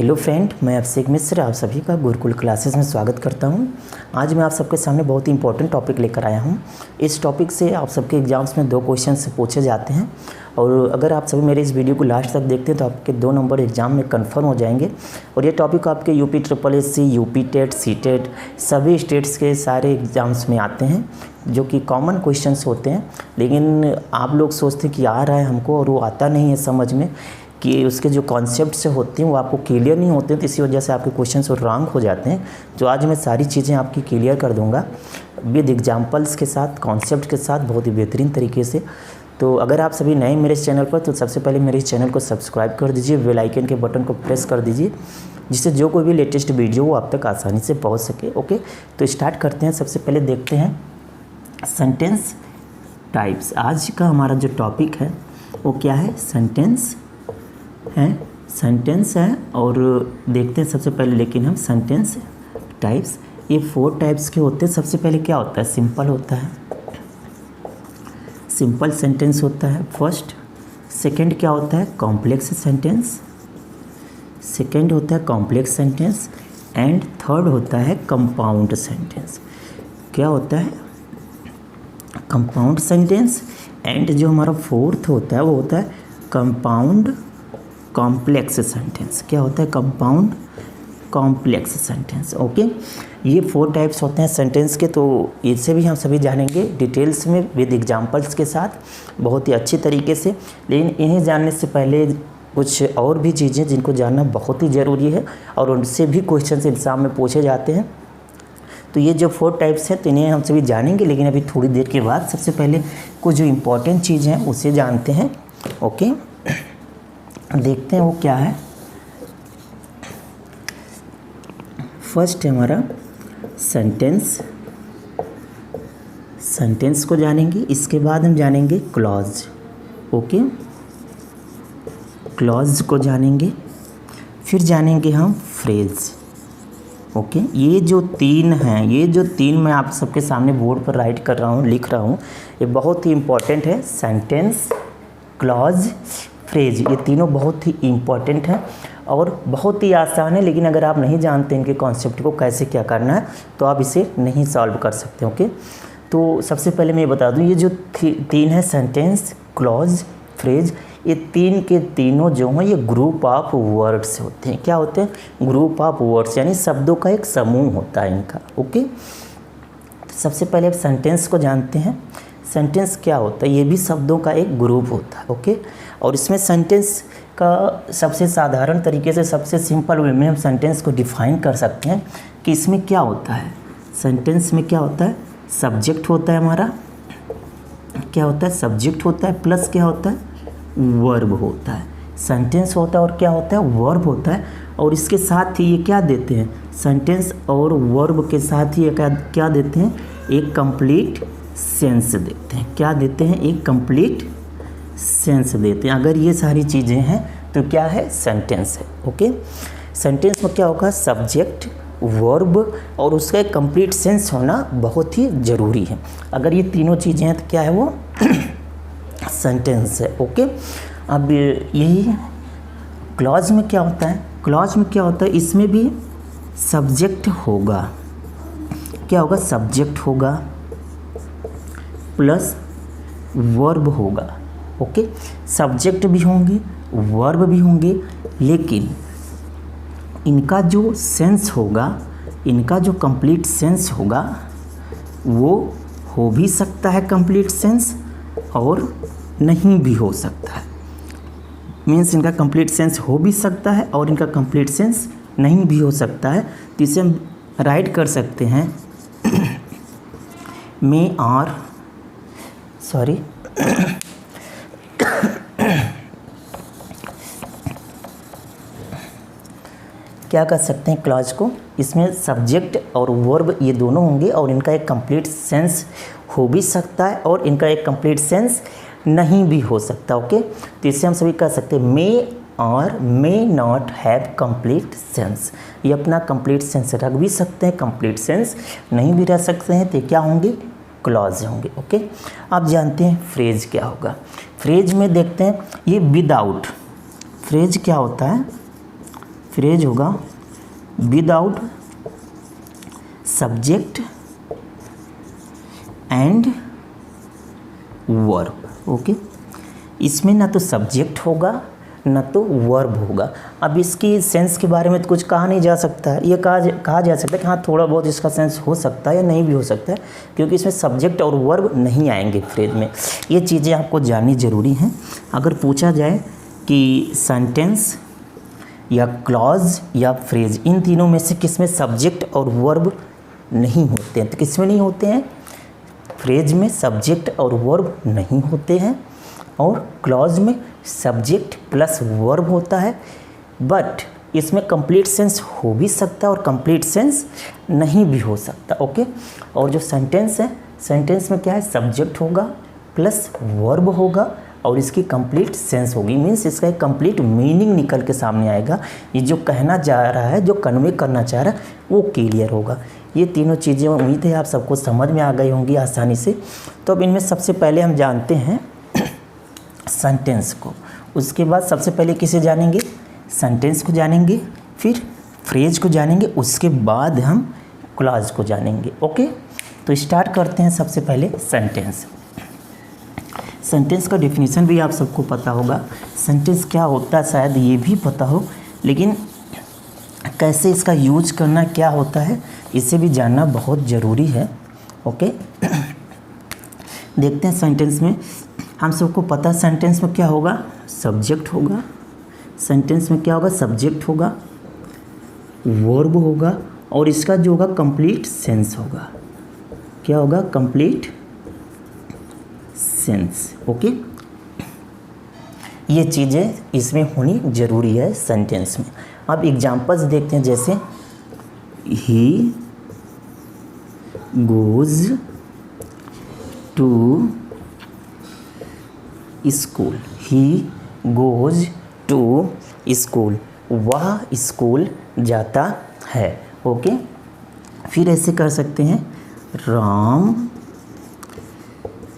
Hello friend, मैं अभिषेक मिश्र आप सभी का गुरुकुल क्लासेस में स्वागत करता हूं। आज मैं आप सबके सामने बहुत ही इंपॉर्टेंट टॉपिक लेकर आया हूं। इस टॉपिक से आप सबके एग्जाम्स में 2 क्वेश्चन पूछे जाते हैं और अगर आप सभी मेरे इस वीडियो को लास्ट तक देखते हैं तो आपके 2 नंबर एग्जाम में कंफर्म हो जाएंगे। और ये टॉपिक आपके UP SSSC, UP TET, CTET सभी स्टेट्स के सारे एग्ज़ाम्स में आते हैं, जो कि कॉमन क्वेश्चंस होते हैं। लेकिन आप लोग सोचते हैं कि आ रहा है हमको और वो आता नहीं है समझ में, कि उसके जो कॉन्सेप्ट्स होते हैं वो आपको क्लियर नहीं होते हैं, तो इसी वजह से आपके क्वेश्चंस रॉन्ग हो जाते हैं। तो आज मैं सारी चीज़ें आपकी क्लियर कर दूंगा विद एग्जांपल्स के साथ, कॉन्सेप्ट के साथ, बहुत ही बेहतरीन तरीके से। तो अगर आप सभी नए मेरे इस चैनल पर, तो सबसे पहले मेरे इस चैनल को सब्सक्राइब कर दीजिए, बेल आइकन के बटन को प्रेस कर दीजिए, जिससे जो कोई भी लेटेस्ट वीडियो वो आप तक आसानी से पहुँच सके। ओके, तो स्टार्ट करते हैं। सबसे पहले देखते हैं सेंटेंस टाइप्स। आज का हमारा जो टॉपिक है वो क्या है? सेंटेंस है। और देखते हैं सबसे पहले, लेकिन हम सेंटेंस टाइप्स, ये 4 टाइप्स के होते हैं। सबसे पहले क्या होता है? सिंपल होता है, सिंपल सेंटेंस होता है फर्स्ट। सेकंड क्या होता है? Complex sentence. सेकंड होता है कॉम्प्लेक्स सेंटेंस एंड थर्ड होता है कंपाउंड सेंटेंस। क्या होता है? कंपाउंड सेंटेंस एंड जो हमारा फोर्थ होता है वो होता है कंपाउंड कॉम्प्लेक्स सेंटेंस। क्या होता है? Compound complex sentence. ओके, ये 4 टाइप्स होते हैं सेंटेंस के, तो इसे भी हम सभी जानेंगे डिटेल्स में विद एग्जांपल्स के साथ, बहुत ही अच्छी तरीके से। लेकिन इन्हें जानने से पहले कुछ और भी चीज़ें जिनको जानना बहुत ही ज़रूरी है और उनसे भी क्वेश्चन एग्ज़ाम में पूछे जाते हैं। तो ये जो 4 टाइप्स हैं तो इन्हें हम सभी जानेंगे, लेकिन अभी थोड़ी देर के बाद सबसे पहले कुछ जो इम्पोर्टेंट चीज़ हैं उसे जानते हैं। ओके, देखते हैं वो क्या है। फर्स्ट है हमारा सेंटेंस। सेंटेंस को जानेंगे, इसके बाद हम जानेंगे क्लॉज। ओके, क्लॉज को जानेंगे, फिर जानेंगे हम फ्रेज। ओके, ये जो 3 हैं, ये जो 3 मैं आप सबके सामने बोर्ड पर राइट कर रहा हूँ, लिख रहा हूँ, ये बहुत ही इम्पोर्टेंट है। सेंटेंस, क्लॉज, फ्रेज, ये तीनों बहुत ही इम्पॉर्टेंट हैं और बहुत ही आसान है। लेकिन अगर आप नहीं जानते इनके कॉन्सेप्ट को कैसे क्या करना है तो आप इसे नहीं सॉल्व कर सकते। ओके, तो सबसे पहले मैं ये बता दूं, ये जो 3 है सेंटेंस, क्लॉज, फ्रेज, ये 3 के तीनों जो हैं ये ग्रुप ऑफ वर्ड्स होते हैं। क्या होते हैं? ग्रुप ऑफ वर्ड्स, यानी शब्दों का एक समूह होता है इनका। ओके, तो सबसे पहले आप सेंटेंस को जानते हैं। सेंटेंस क्या होता है? ये भी शब्दों का एक ग्रुप होता है। ओके, और इसमें सेंटेंस का सबसे साधारण तरीके से, सबसे सिंपल वे में हम सेंटेंस को डिफाइन कर सकते हैं कि इसमें क्या होता है। सेंटेंस में क्या होता है? सब्जेक्ट होता है हमारा, क्या होता है? सब्जेक्ट होता है, प्लस क्या होता है? वर्ब होता है। सेंटेंस होता है और क्या होता है? वर्ब होता है। और इसके साथ ही ये क्या देते हैं? सेंटेंस और वर्ब के साथ ही क्या देते हैं? एक कंप्लीट सेंस देते हैं। क्या देते हैं? एक कंप्लीट सेंस देते हैं। अगर ये सारी चीज़ें हैं तो क्या है? सेंटेंस है। ओके, सेंटेंस में क्या होगा? सब्जेक्ट, वर्ब और उसका एक कंप्लीट सेंस होना बहुत ही ज़रूरी है। अगर ये तीनों चीज़ें हैं तो क्या है? वो सेंटेंस है। ओके, अब यही क्लॉज में क्या होता है? क्लॉज में क्या होता है? इसमें भी सब्जेक्ट होगा। क्या होगा? सब्जेक्ट होगा प्लस वर्ब होगा। ओके, सब्जेक्ट भी होंगे, वर्ब भी होंगे, लेकिन इनका जो सेंस होगा, इनका जो कंप्लीट सेंस होगा वो हो भी सकता है कंप्लीट सेंस और नहीं भी हो सकता है। मीन्स इनका कंप्लीट सेंस हो भी सकता है और इनका कंप्लीट सेंस नहीं भी हो सकता है। तो इसे हम राइट कर सकते हैं में और सॉरी क्या कर सकते हैं? क्लॉज को, इसमें सब्जेक्ट और वर्ब ये दोनों होंगे और इनका एक कंप्लीट सेंस हो भी सकता है और इनका एक कंप्लीट सेंस नहीं भी हो सकता। ओके, तो इससे हम सभी कह सकते हैं मे और may not have complete sense. ये अपना कंप्लीट सेंस रख भी सकते हैं, कंप्लीट सेंस नहीं भी रख सकते हैं, तो क्या होंगे? क्लॉज होंगे। ओके, आप जानते हैं फ्रेज क्या होगा। फ्रेज में देखते हैं ये विदाउट, फ्रेज क्या होता है? फ्रेज होगा without subject and verb. Okay, इसमें ना तो सब्जेक्ट होगा ना तो वर्ब होगा। अब इसकी सेंस के बारे में तो कुछ कहा नहीं जा सकता है, ये कहा जा सकता है कि हाँ थोड़ा बहुत इसका सेंस हो सकता है या नहीं भी हो सकता है, क्योंकि इसमें सब्जेक्ट और वर्ब नहीं आएंगे फ्रेज में। ये चीज़ें आपको जाननी ज़रूरी हैं। अगर पूछा जाए कि सेंटेंस या क्लॉज या फ्रेज, इन तीनों में से किस में सब्जेक्ट और वर्ब नहीं होते हैं, तो किस में नहीं होते हैं? फ्रेज में सब्जेक्ट और वर्ब नहीं होते हैं, और क्लॉज में सब्जेक्ट प्लस वर्ब होता है। बट इसमें कंप्लीट सेंस हो भी सकता है और कंप्लीट सेंस नहीं भी हो सकता। ओके, और जो सेंटेंस है, सेंटेंस में क्या है? सब्जेक्ट होगा प्लस वर्ब होगा और इसकी कंप्लीट सेंस होगी, मीन्स इसका एक कंप्लीट मीनिंग निकल के सामने आएगा। ये जो कहना चाह रहा है, जो कन्वे करना चाह रहा है, वो क्लियर होगा। ये तीनों चीज़ें उम्मीद है आप सबको समझ में आ गई होंगी आसानी से। तो अब इनमें सबसे पहले हम जानते हैं सेंटेंस को, उसके बाद सबसे पहले किसे जानेंगे? सेंटेंस को जानेंगे, फिर फ्रेज को जानेंगे, उसके बाद हम क्लॉज को जानेंगे। ओके, तो स्टार्ट करते हैं सबसे पहले सेंटेंस। सेंटेंस का डेफिनेशन भी आप सबको पता होगा। सेंटेंस क्या होता है शायद ये भी पता हो, लेकिन कैसे इसका यूज करना क्या होता है इसे भी जानना बहुत ज़रूरी है। ओके, देखते हैं सेंटेंस में। हम सबको पता है सेंटेंस में क्या होगा? सब्जेक्ट होगा। सेंटेंस में क्या होगा? सब्जेक्ट होगा, वर्ब होगा, और इसका जो होगा कंप्लीट सेंस होगा। क्या होगा? Complete sense. ओके, ये चीज़ें इसमें होनी ज़रूरी है सेंटेंस में। अब एग्जांपल्स देखते हैं, जैसे he goes to school. He goes to school, वह स्कूल जाता है। ओके, फिर ऐसे कर सकते हैं, Ram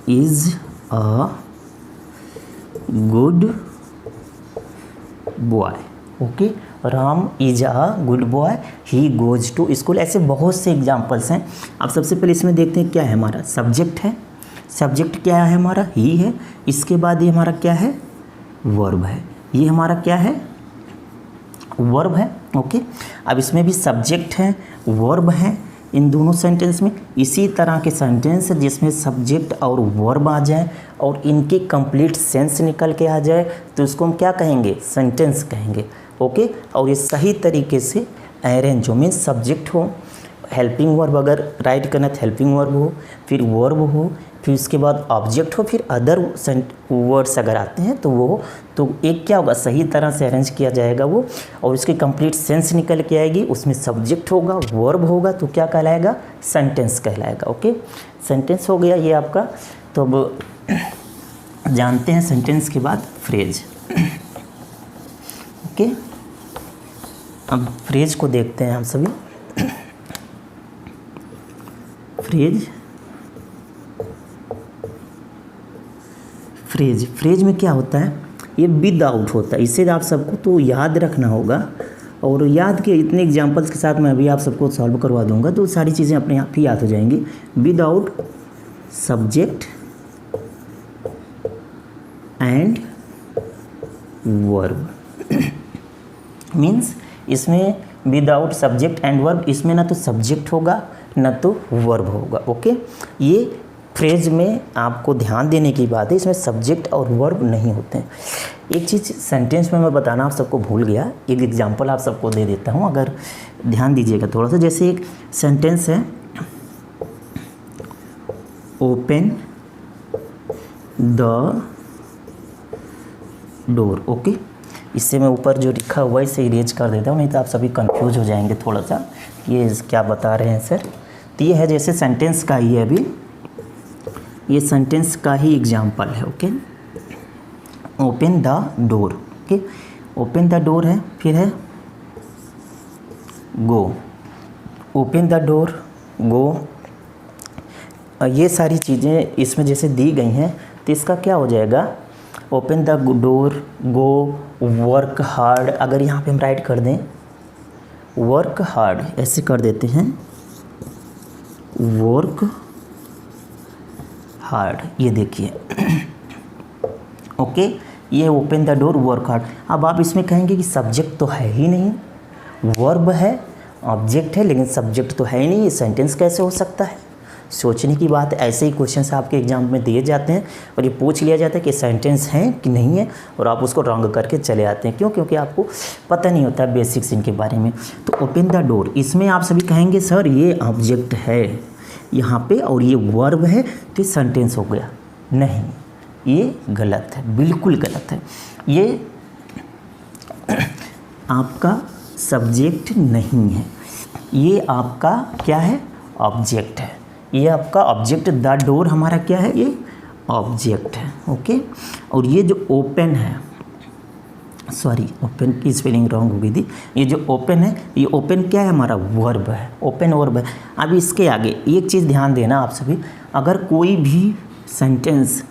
is a good boy. Okay, Ram is a good boy, he goes to school. ऐसे बहुत से एग्जाम्पल्स हैं। अब सबसे पहले इसमें देखते हैं क्या है हमारा? सब्जेक्ट है। सब्जेक्ट क्या है हमारा? ही है। इसके बाद ये हमारा क्या है? वर्ब है। ये हमारा क्या है? वर्ब है। ओके, अब इसमें भी सब्जेक्ट है, वर्ब है इन दोनों सेंटेंस में। इसी तरह के सेंटेंस जिसमें सब्जेक्ट और वर्ब आ जाए और इनकी कंप्लीट सेंस निकल के आ जाए तो इसको हम क्या कहेंगे? सेंटेंस कहेंगे। ओके, और ये सही तरीके से अरेंज हो, मीन्स सब्जेक्ट हो, हेल्पिंग वर्ब अगर राइट करना तो हेल्पिंग वर्ब हो, फिर वर्ब हो, फिर उसके बाद ऑब्जेक्ट हो, फिर अदर वर्ड्स अगर आते हैं तो वो तो एक क्या होगा? सही तरह से अरेंज किया जाएगा वो, और उसकी कंप्लीट सेंस निकल के आएगी। उसमें सब्जेक्ट होगा, वर्ब होगा, तो क्या कहलाएगा? सेंटेंस कहलाएगा। ओके, सेंटेंस हो गया ये आपका। तो अब जानते हैं सेंटेंस के बाद फ्रेज। ओके, अब फ्रेज को देखते हैं हम सभी। फ्रेज फ्रेज फ्रेज में क्या होता है? ये विदाउट होता है। इसे आप सबको तो याद रखना होगा, और याद के इतने एग्जांपल्स के साथ मैं अभी आप सबको सॉल्व करवा दूंगा तो सारी चीज़ें अपने आप ही याद हो जाएंगी। Without subject and verb, means इसमें विदाउट सब्जेक्ट एंड वर्ब, इसमें ना तो सब्जेक्ट होगा ना तो वर्ब होगा। ओके, ये फ्रेज में आपको ध्यान देने की बात है, इसमें सब्जेक्ट और वर्ब नहीं होते हैं। एक चीज़ सेंटेंस में मैं बताना आप सबको भूल गया, एक एग्जांपल आप सबको दे देता हूँ, अगर ध्यान दीजिएगा थोड़ा सा। जैसे एक सेंटेंस है, ओपन द डोर। ओके, इससे मैं ऊपर जो लिखा हुआ है इसे इरेज कर देता हूँ, नहीं तो आप सभी कंफ्यूज हो जाएंगे थोड़ा सा, ये क्या बता रहे हैं सर। तो ये है जैसे सेंटेंस का ही है, अभी ये सेंटेंस का ही एग्जांपल है। Okay, open the door. Okay, open the door है, फिर है गो। ओपन द डोर, गो, ये सारी चीज़ें इसमें जैसे दी गई हैं तो इसका क्या हो जाएगा? Open the door, go, work hard. अगर यहाँ पे हम राइट कर दें वर्क हार्ड, ऐसे कर देते हैं, वर्क हार्ड, ये देखिए ओके, ये open the door work hard. अब आप इसमें कहेंगे कि सब्जेक्ट तो है ही नहीं, वर्ब है, ऑब्जेक्ट है, लेकिन सब्जेक्ट तो है ही नहीं, ये सेंटेंस कैसे हो सकता है? सोचने की बात है। ऐसे ही क्वेश्चंस आपके एग्जाम में दिए जाते हैं और ये पूछ लिया जाता है कि सेंटेंस हैं कि नहीं है, और आप उसको रॉन्ग करके चले आते हैं। क्यों? क्योंकि आपको पता नहीं होता बेसिक्स इनके बारे में। तो ओपन द डोर, इसमें आप सभी कहेंगे सर ये ऑब्जेक्ट है यहाँ पे और ये वर्ब है तो ये सेंटेंस हो गया। नहीं, ये गलत है, बिल्कुल गलत है। ये आपका सब्जेक्ट नहीं है, ये आपका क्या है? ऑब्जेक्ट है। ये आपका ऑब्जेक्ट, द डोर हमारा क्या है? ये ऑब्जेक्ट है। ओके, और ये जो ओपन है, सॉरी ओपन की स्पेलिंग रॉन्ग हो गई थी, ये जो ओपन है, ये ओपन क्या है? हमारा वर्ब है, ओपन वर्ब है। अब इसके आगे एक चीज़ ध्यान देना आप सभी, अगर कोई भी सेंटेंस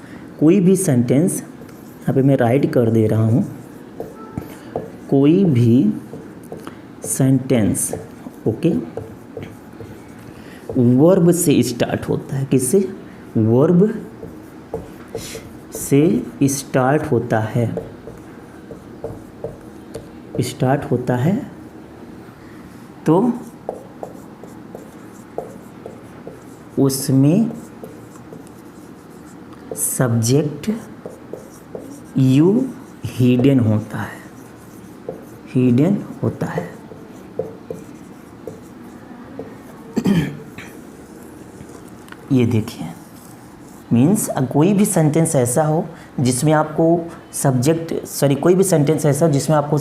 यहाँ पे मैं राइट कर दे रहा हूँ, कोई भी सेंटेंस ओके वर्ब से स्टार्ट होता है। किससे? वर्ब से स्टार्ट होता है, तो उसमें सब्जेक्ट यू हिडन होता है। ये देखिए, मीन्स कोई भी सेंटेंस ऐसा हो जिसमें आपको कोई भी सेंटेंस ऐसा हो जिसमें आपको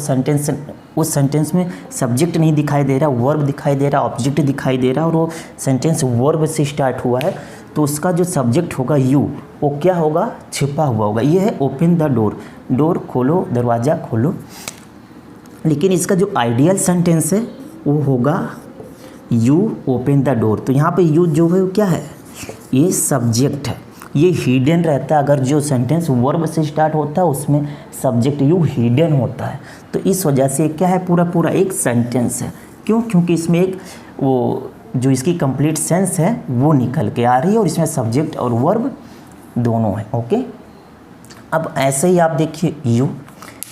उस सेंटेंस में सब्जेक्ट नहीं दिखाई दे रहा, वर्ब दिखाई दे रहा, ऑब्जेक्ट दिखाई दे रहा, और वो सेंटेंस वर्ब से स्टार्ट हुआ है, तो उसका जो सब्जेक्ट होगा यू, वो क्या होगा? छिपा हुआ होगा। ये है ओपन द डोर, डोर खोलो, दरवाज़ा खोलो। लेकिन इसका जो आइडियल सेंटेंस है वो होगा यू ओपन द डोर। तो यहाँ पे यू जो है वो क्या है? ये सब्जेक्ट है, ये हिडन रहता है। अगर जो सेंटेंस वर्ब से स्टार्ट होता है उसमें सब्जेक्ट यू हिडन होता है, तो इस वजह से क्या है? पूरा एक सेंटेंस है। क्यों? क्योंकि इसमें एक वो जो इसकी कंप्लीट सेंस है वो निकल के आ रही है, और इसमें सब्जेक्ट और वर्ब दोनों है। ओके, अब ऐसे ही आप देखिए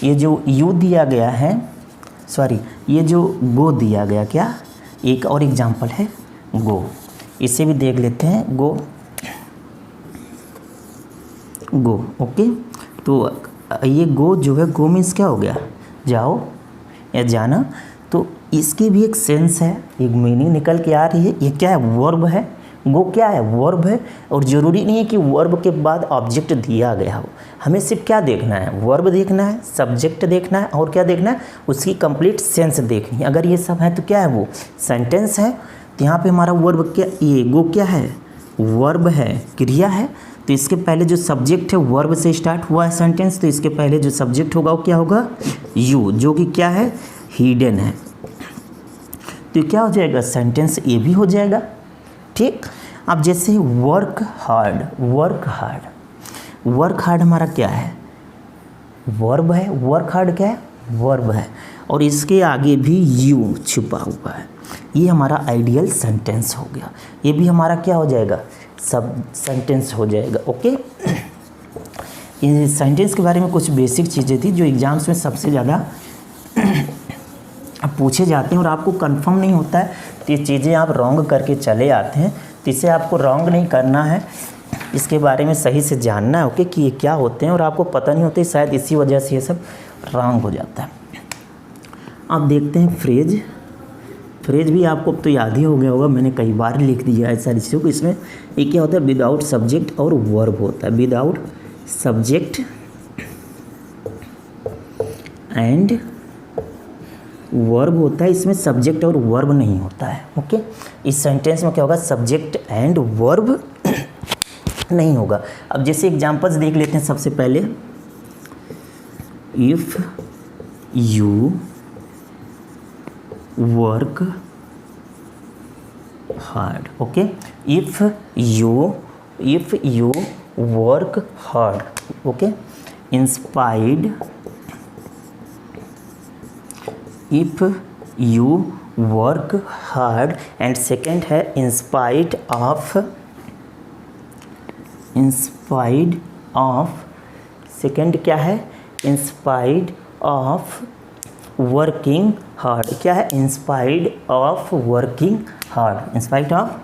ये जो यू दिया गया है, सॉरी ये जो गो दिया गया, क्या एक और एग्जाम्पल है गो, इसे भी देख लेते हैं। गो ओके, तो ये गो जो है, गो मीन्स क्या हो गया? जाओ या जाना। तो इसकी भी एक सेंस है, एक मीनिंग निकल के आ रही है। ये क्या है? वर्ब है। गो क्या है? वर्ब है। और ज़रूरी नहीं है कि वर्ब के बाद ऑब्जेक्ट दिया गया हो, हमें सिर्फ क्या देखना है? वर्ब देखना है, सब्जेक्ट देखना है, और क्या देखना है? उसकी कंप्लीट सेंस देखनी है। अगर ये सब है तो क्या है? वो सेंटेंस है। तो यहाँ पे हमारा वर्ब क्या, ये गो क्या है? वर्ब है, क्रिया है। तो इसके पहले जो सब्जेक्ट है, वर्ब से स्टार्ट हुआ है सेंटेंस, तो इसके पहले जो सब्जेक्ट होगा वो क्या होगा? यू, जो कि क्या है? हिडन है। तो क्या हो जाएगा? सेंटेंस ये भी हो जाएगा। ठीक। अब जैसे वर्क हार्ड हमारा क्या है? वर्ब है। वर्क हार्ड क्या है? वर्ब है, और इसके आगे भी यू छुपा हुआ है। ये हमारा आइडियल सेंटेंस हो गया। ये भी हमारा क्या हो जाएगा? सब सेंटेंस हो जाएगा। ओके, ये सेंटेंस के बारे में कुछ बेसिक चीज़ें थी जो एग्जाम्स में सबसे ज़्यादा पूछे जाते हैं और आपको कंफर्म नहीं होता है, तो ये चीज़ें आप रॉन्ग करके चले आते हैं। तो इसे आपको रॉन्ग नहीं करना है, इसके बारे में सही से जानना है। ओके, कि ये क्या होते हैं, और आपको पता नहीं होते, शायद इसी वजह से ये सब रॉन्ग हो जाता है। अब देखते हैं फ्रेज भी आपको अब तो याद ही हो गया होगा, मैंने कई बार लिख दिया है सारी चीज़ों को। इसमें ये क्या होता है? विदाउट सब्जेक्ट और वर्ब होता है। विदाउट सब्जेक्ट एंड वर्ब होता है, इसमें सब्जेक्ट और वर्ब नहीं होता है। ओके, इस सेंटेंस में क्या होगा? सब्जेक्ट एंड वर्ब नहीं होगा। अब जैसे एग्जांपल्स देख लेते हैं। सबसे पहले, if you work hard. Okay, if you work hard, okay, inspired, if you work hard, and second है इंस्पाइट ऑफ, सेकेंड क्या है, इंस्पाइट ऑफ वर्किंग हार्ड, क्या है, in spite of working hard, in spite of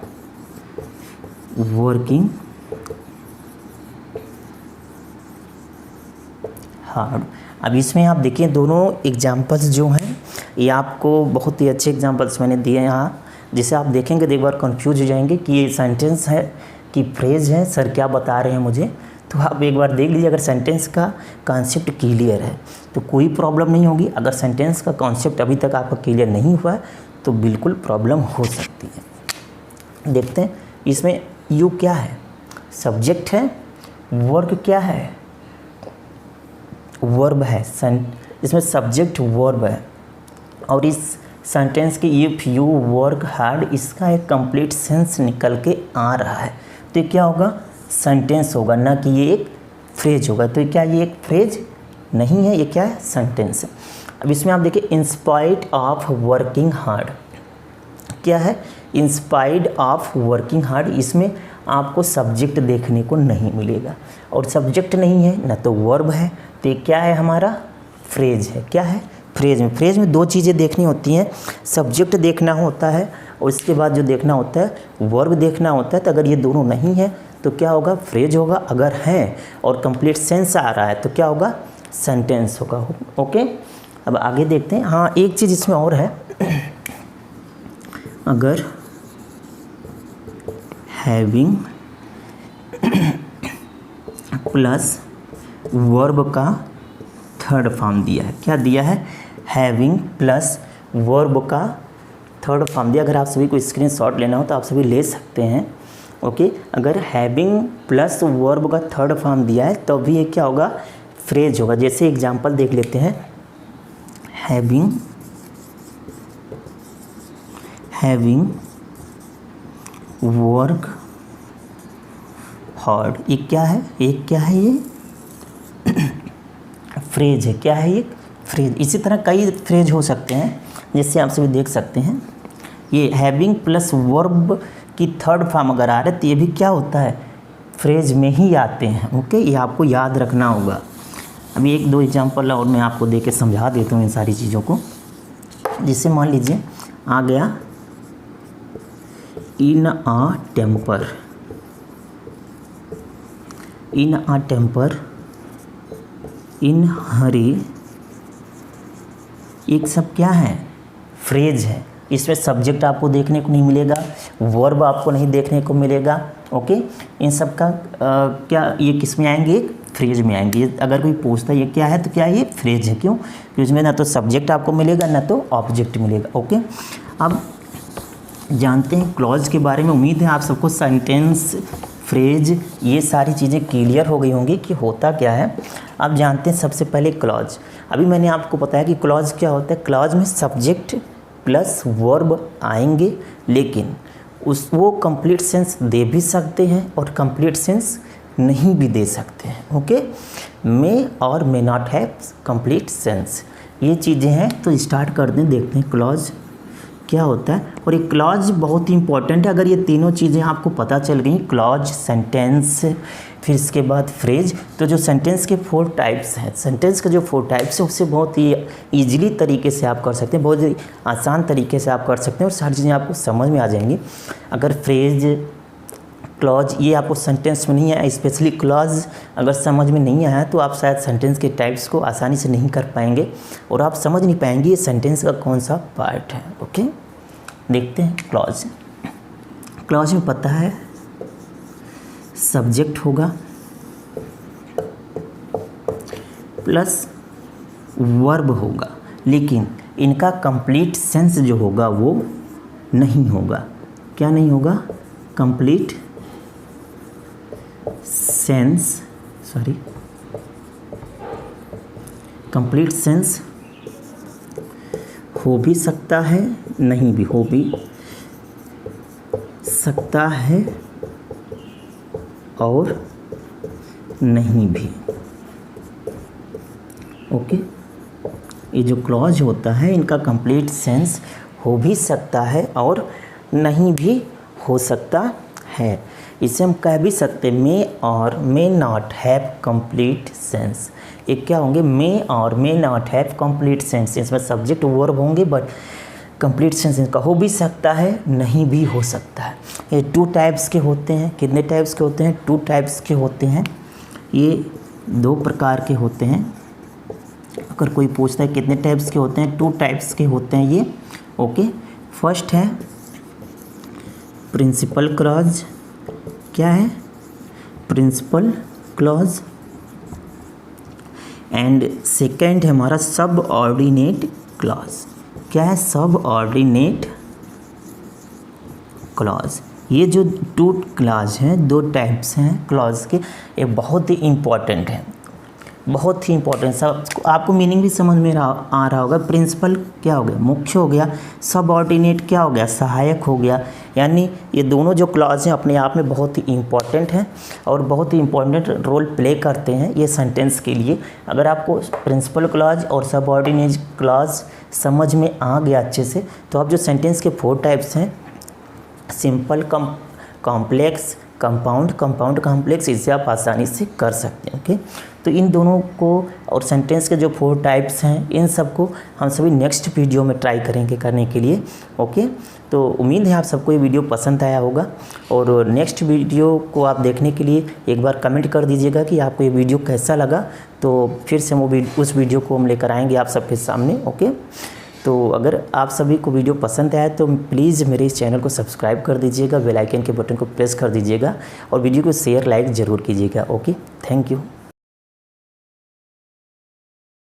working hard. अब इसमें आप देखिए दोनों एग्जाम्पल्स जो हैं ये आपको बहुत ही अच्छे एग्जाम्पल्स मैंने दिए हैं यहाँ, जिसे आप देखेंगे तो एक बार कंफ्यूज हो जाएंगे कि ये सेंटेंस है कि फ्रेज है, सर क्या बता रहे हैं मुझे। तो आप एक बार देख लीजिए, अगर सेंटेंस का कॉन्सेप्ट क्लियर है तो कोई प्रॉब्लम नहीं होगी। अगर सेंटेंस का कॉन्सेप्ट अभी तक आपका क्लियर नहीं हुआ है तो बिल्कुल प्रॉब्लम हो सकती है। देखते हैं इसमें यू क्या है, सब्जेक्ट है, वर्क क्या है, वर्ब है, इसमें सब्जेक्ट वर्ब है, और इस सेंटेंस की इफ़ यू वर्क हार्ड इसका एक कंप्लीट सेंस निकल के आ रहा है। तो ये क्या होगा, सेंटेंस होगा, ना कि ये एक फ्रेज होगा। तो क्या ये एक फ्रेज नहीं है, ये क्या है, सेंटेंस है। अब इसमें आप देखिए इंस्पाइट ऑफ वर्किंग हार्ड क्या है, इंस्पाइट ऑफ वर्किंग हार्ड, इसमें आपको सब्जेक्ट देखने को नहीं मिलेगा, और सब्जेक्ट नहीं है ना तो वर्ब है, तो ये क्या है, हमारा फ्रेज है। क्या है, फ्रेज में दो चीज़ें देखनी होती हैं, सब्जेक्ट देखना होता है और इसके बाद जो देखना होता है वर्ब देखना होता है। तो अगर ये दोनों नहीं है तो क्या होगा, फ्रेज होगा, अगर है और कंप्लीट सेंस आ रहा है तो क्या होगा, सेंटेंस होगा। ओके, अब आगे देखते हैं। हाँ, एक चीज़ इसमें और है, अगर हैविंग प्लस वर्ब का थर्ड फॉर्म दिया है, क्या दिया है, हैविंग प्लस वर्ब का थर्ड फॉर्म दिया। अगर आप सभी को स्क्रीनशॉट लेना हो तो आप सभी ले सकते हैं। ओके, अगर हैविंग प्लस वर्ब का थर्ड फॉर्म दिया है तो भी ये क्या होगा, फ्रेज होगा। जैसे एग्जांपल देख लेते हैं, हैविंग वर्क हार्ड, ये क्या है, ये फ्रेज है। क्या है, ये फ्रेज। इसी तरह कई फ्रेज हो सकते हैं, जैसे आप सभी देख सकते हैं, ये हैविंग प्लस वर्ब की थर्ड फॉर्म अगर आ रहा है तो ये भी क्या होता है, फ्रेज में ही आते हैं। ओके, ये आपको याद रखना होगा। अभी एक दो एग्जांपल और मैं आपको दे के समझा देता हूँ इन सारी चीज़ों को। जिससे मान लीजिए आ गया इन आ टेम्पर, इन हरी, एक सब क्या है, फ्रेज है। इसमें सब्जेक्ट आपको देखने को नहीं मिलेगा, वर्ब आपको नहीं देखने को मिलेगा। ओके, इन सब का क्या ये किस में आएंगे, एक फ्रेज में आएंगे। अगर कोई पूछता है ये क्या है तो क्या ये फ्रेज है। क्यों, क्योंकि इसमें ना तो सब्जेक्ट आपको मिलेगा ना तो ऑब्जेक्ट मिलेगा। ओके, अब जानते हैं क्लॉज के बारे में। उम्मीद है आप सबको सेंटेंस, फ्रेज, ये सारी चीज़ें क्लियर हो गई होंगी कि होता क्या है। अब जानते हैं सबसे पहले क्लॉज। अभी मैंने आपको बताया कि क्लॉज क्या होता है। क्लॉज में सब्जेक्ट प्लस वर्ब आएंगे, लेकिन वो कंप्लीट सेंस दे भी सकते हैं और कंप्लीट सेंस नहीं भी दे सकते हैं। ओके, मे और may not have complete sense, ये चीज़ें हैं। तो स्टार्ट कर दें, देखते हैं क्लॉज क्या होता है। और ये क्लॉज बहुत ही इंपॉर्टेंट है। अगर ये तीनों चीज़ें आपको पता चल गई, क्लॉज, सेंटेंस, फिर इसके बाद फ्रेज, तो जो सेंटेंस के 4 टाइप्स हैं, सेंटेंस के जो 4 टाइप्स हैं उससे बहुत ही ईजिली तरीके से आप कर सकते हैं, बहुत ही आसान तरीके से आप कर सकते हैं और सारी चीज़ें आपको समझ में आ जाएंगी। अगर फ्रेज, क्लॉज ये आपको सेंटेंस में नहीं आया, स्पेशली क्लॉज अगर समझ में नहीं आया तो आप शायद सेंटेंस के टाइप्स को आसानी से नहीं कर पाएंगे और आप समझ नहीं पाएंगे ये सेंटेंस का कौन सा पार्ट है। ओके, देखते हैं क्लॉज। क्लॉज में पता है सब्जेक्ट होगा प्लस वर्ब होगा, लेकिन इनका कंप्लीट सेंस जो होगा वो नहीं होगा। क्या नहीं होगा, कंप्लीट सेंस, कंप्लीट सेंस हो भी सकता है, नहीं भी हो भी सकता है और नहीं भी। ओके, ये जो क्लॉज होता है इनका कंप्लीट सेंस हो भी सकता है और नहीं भी हो सकता है। इसे हम कह भी सकते मे और may not have complete sense. ये क्या होंगे, मे और may not have complete sense. इसमें सब्जेक्ट वर्ब होंगे बट कंप्लीट सेंस इनका हो भी सकता है, नहीं भी हो सकता है। ये 2 टाइप्स के होते हैं। कितने टाइप्स के होते हैं? 2 टाइप्स के होते हैं। ये 2 प्रकार के होते हैं। अगर कोई पूछता है कितने टाइप्स के होते हैं, 2 टाइप्स के होते हैं ये। ओके, फर्स्ट है प्रिंसिपल क्लॉज। क्या है? Principal clause. एंड सेकेंड है हमारा सब ऑर्डिनेट क्लॉज। क्या है? सब ऑर्डिनेट क्लॉज। ये जो 2 क्लॉज हैं, 2 टाइप्स हैं क्लॉज के, ये बहुत ही इम्पॉर्टेंट है, बहुत ही इम्पॉर्टेंट। सब आपको मीनिंग भी समझ में आ रहा होगा। प्रिंसिपल क्या हो गया? मुख्य हो गया। सब ऑर्डिनेट क्या हो गया? सहायक हो गया। यानी ये दोनों जो क्लॉज हैं अपने आप में बहुत ही इम्पॉर्टेंट हैं और बहुत ही इम्पॉर्टेंट रोल प्ले करते हैं ये सेंटेंस के लिए। अगर आपको प्रिंसिपल क्लॉज और सब ऑर्डिनेट क्लॉज समझ में आ गया अच्छे से, तो आप जो सेंटेंस के 4 टाइप्स हैं, सिंपल, कॉम्प्लेक्स, कंपाउंड कॉम्प्लेक्स, इसे आप आसानी से कर सकते हैं। ओके, तो इन दोनों को और सेंटेंस के जो 4 टाइप्स हैं, इन सबको हम सभी नेक्स्ट वीडियो में ट्राई करेंगे करने के लिए। ओके, तो उम्मीद है आप सबको ये वीडियो पसंद आया होगा और नेक्स्ट वीडियो को आप देखने के लिए एक बार कमेंट कर दीजिएगा कि आपको ये वीडियो कैसा लगा। तो फिर से उस वीडियो को हम लेकर आएंगे आप सबके सामने। ओके, तो अगर आप सभी को वीडियो पसंद आया तो प्लीज़ मेरे इस चैनल को सब्सक्राइब कर दीजिएगा, बेल आइकन के बटन को प्रेस कर दीजिएगा और वीडियो को शेयर लाइक ज़रूर कीजिएगा। Okay, thank you.